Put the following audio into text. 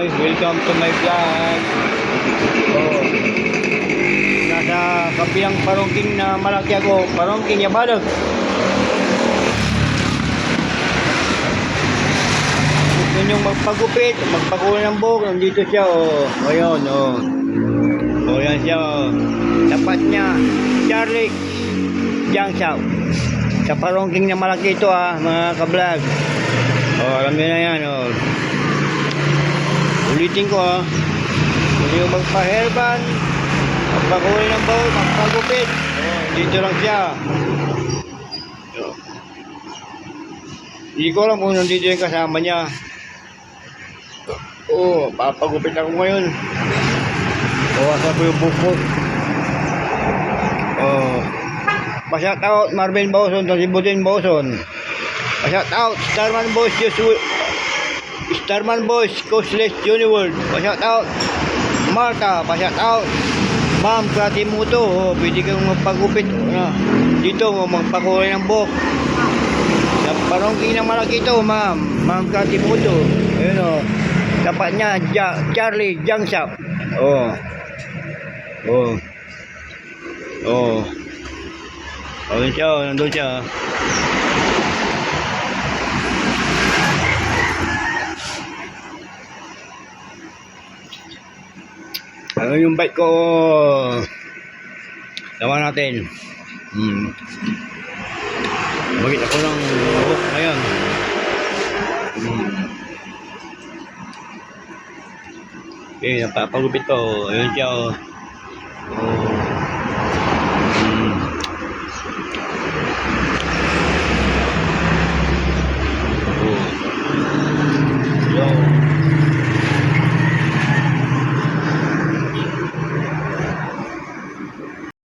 guys, welcome to my vlog. Oh, nasa kabilang parungking na malaki ako, parungking ya balag. Gusto nyong magpagupit, magpakulay ng buhok, nandito siya oh. Ayun oh. Oh, yan siya oh. Tapat niya, Charlie Jiangshao. Sa parungking na malaki ito mga ka-vlog. Oh, alam niyo na yan oh. Ulitin ko kung yung magpa-hairband, magpakulay ng buhok, magpagupit, dito lang siya. Hindi ko alam kung nandito yung kasama niya. Papagupit ako ngayon. Asa ko yung buhok. Pa-shout out Marvin Bauson, Tasibutin Bauson. Pa-shout out Starman Boys, Starman Boys, Coastless Uniworld. Pa-shout out Marta, pa-shout out Ma'am Kratimuto. Pwede kang magpagupit dito, magpakulay ng buhok. Sa parungking na malaki ito, Ma'am Kratimuto. Ayun tapat niya, Charlie Jiangshao. Ayun siya, nandun siya. Ano yung bike ko? Tawa natin. Bagit ako ng buhok ngayon. Okay, napapagupit ko. Ayun siya oh.